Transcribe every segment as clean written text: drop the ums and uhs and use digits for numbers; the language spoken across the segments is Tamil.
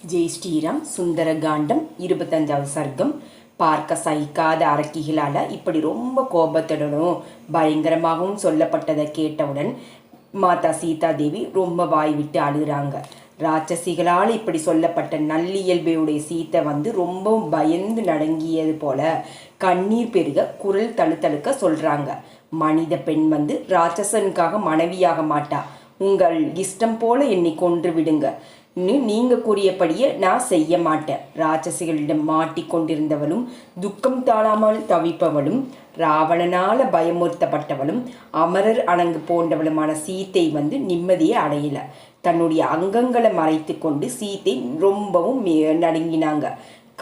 ஜெய் ஸ்ரீராம். சுந்தரகாண்டம் 25வது சர்க்கம். பார்க்க சகிக்காத அரக்கிகளால் இப்படி ரொம்ப கோபத்துடனும் பயங்கரமாகவும் சொல்லப்பட்டதை கேட்டவுடன் மாதா சீதா தேவி ரொம்ப வாய் விட்டு அழுகிறாங்க. ராட்சசிகளால் இப்படி சொல்லப்பட்ட நல்லியல்பையுடைய சீத்தை ரொம்பவும் பயந்து நடுங்கியது போல கண்ணீர் பெருக குரல் தழுத்தழுக்க சொல்கிறாங்க. மனித பெண் ராட்சசனுக்காக மனைவியாக மாட்டா. உங்கள் இஷ்டம் போல என்னை கொன்று விடுங்க. நீங்கள் கூறியபடியே நான் செய்ய மாட்டேன். ராட்சசிகளிடம் மாட்டிக்கொண்டிருந்தவளும் துக்கம் தாழாமல் தவிப்பவளும் ராவணனால் பயமுறுத்தப்பட்டவளும் அமரர் அணங்கு போன்றவளுமான சீத்தை நிம்மதியை அடையலை. தன்னுடைய அங்கங்களை மறைத்து கொண்டு சீத்தை ரொம்பவும் நடுங்கினாங்க.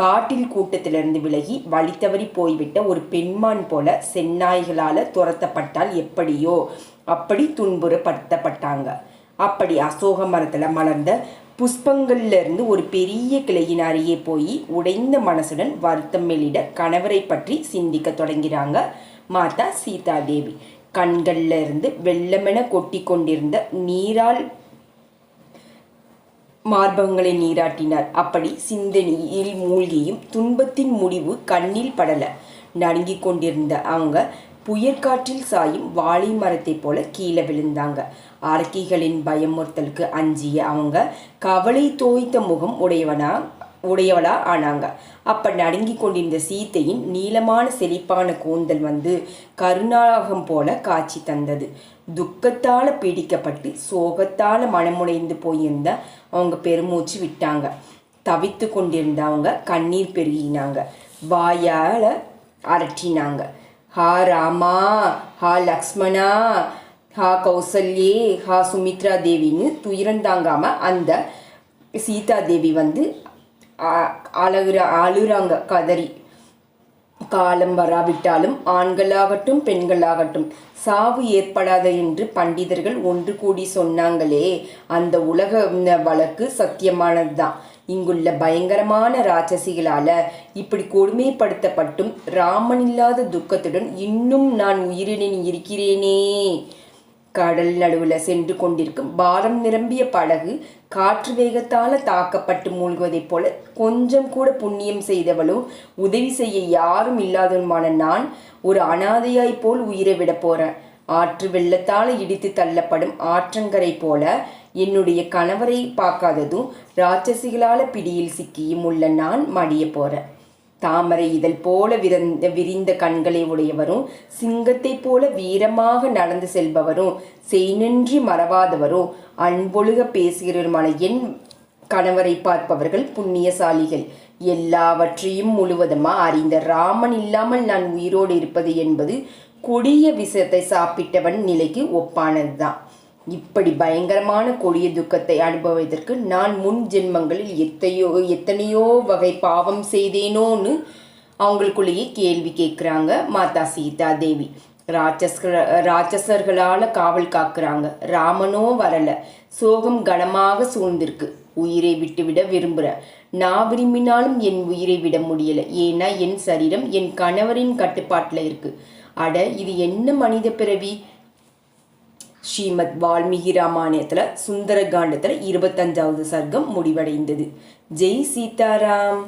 காட்டில் கூட்டத்திலிருந்து விலகி வழி தவறி போய்விட்ட ஒரு பெண்மான் போல செந்நாய்களால் துரத்தப்பட்டால் எப்படியோ அப்படி துன்புறப்படுத்தப்பட்டாங்க. அப்படி அசோக மரத்தில் மலர்ந்த புஷ்பங்கள்லேருந்து ஒரு பெரிய கிளையின் அருகே போய் உடைந்த மனசுடன் வருத்தம் மேலிட கணவரை பற்றி சிந்திக்க தொடங்கிறாங்க மாதா சீதாதேவி. கண்கள்ல இருந்து வெள்ளமென கொட்டி கொண்டிருந்த நீரால் மார்பகங்களை நீராட்டினார். அப்படி சிந்தனையில் மூழ்கியும் துன்பத்தின் முடிவு கண்ணில் படல. நடுங்கிக் கொண்டிருந்த அவங்க புயற்காற்றில் சாயும் வாழை மரத்தை போல கீழே விழுந்தாங்க. அரக்கிகளின் பயமுறுத்தலுக்கு அஞ்சிய அவங்க கவலை தோய்த்த முகம் உடையவளா ஆனாங்க. அப்ப நடுங்கி கொண்டிருந்த சீத்தையின் நீளமான செழிப்பான கூந்தல் கருணாகம் போல காட்சி தந்தது. துக்கத்தால பீடிக்கப்பட்டு சோகத்தால மனமுடைந்து போயிருந்த அவங்க பெருமூச்சு விட்டாங்க. தவித்து கொண்டிருந்த அவங்க கண்ணீர் பெருகினாங்க. வாயால அரட்டினாங்க. ஹா ராமா, ஹா லக்ஷ்மணா, ஹா கௌசல்யே, ஹா சுமித்ரா தேவின்னு துயரந்தாங்காம அந்த சீதா தேவி அழுறாங்க கதறி. காலம் வராவிட்டாலும் ஆண்களாகட்டும் பெண்களாகட்டும் சாவு ஏற்படாத என்று பண்டிதர்கள் ஒன்று கூடி சொன்னாங்களே, அந்த உலக வழக்கு சத்தியமானதுதான். இங்குள்ள பயங்கரமான ராட்சசிகளால் இப்படி கொடுமைப்படுத்தப்பட்டும் ராமன் இல்லாத துக்கத்துடன் இன்னும் நான் உயிருடன் இருக்கிறேனே. கடல் நடுவில் சென்று கொண்டிருக்கும் பாரம் நிரம்பிய படகு காற்று வேகத்தால் தாக்கப்பட்டு மூழ்குவதைப் போல கொஞ்சம் கூட புண்ணியம் செய்தவளோ உதவி செய்ய யாரும் இல்லாதவனுமான நான் ஒரு அனாதையாய் போல் உயிரை விட போறேன். ஆற்று வெள்ளத்தால் இடித்து தள்ளப்படும் ஆற்றங்கரை போல என்னுடைய கணவரை பார்க்காததும் ராட்சசிகளால் பிடியில் சிக்கியும் உள்ள நான் மடிய போறேன். தாமரை இதழ் போல விரிந்த கண்களை உடையவரும் சிங்கத்தை போல வீரமாக நடந்து செல்பவரும் செய்நின்றி மறவாதவரும் அன்பொழுக பேசுகிறவருமான என் கணவரை பார்ப்பவர்கள் புண்ணியசாலிகள். எல்லாவற்றையும் முழுவதுமா அறிந்த ராமன் இல்லாமல் நான் உயிரோடு இருப்பது என்பது கொடிய விஷத்தை சாப்பிட்டவன் நிலைக்கு ஒப்பானதுதான். இப்படி பயங்கரமான கொடிய துக்கத்தை அனுபவிப்பதற்கு நான் முன் ஜென்மங்களில் எத்தனையோ வகை பாவம் செய்தேனோன்னு அவங்களுக்குள்ளேயே கேள்வி கேட்குறாங்க மாதா சீதா தேவி. ராட்சசர்களால் காவல் காக்குறாங்க. ராமனோ வரல. சோகம் கனமாக சூழ்ந்திருக்கு. உயிரை விட்டுவிட விரும்புகிறேன். நான் விரும்பினாலும் என் உயிரை விட முடியலை. ஏன்னா என் சரீரம் என் கணவரின் கட்டுப்பாட்டில் இருக்கு. அட, இது என்ன மனித பிறவி? ஸ்ரீமத் வால்மீகி ராமாயணத்தில் சுந்தரகாண்டத்தில் 25வது சர்க்கம் முடிவடைந்தது. ஜெய் சீதாராம்.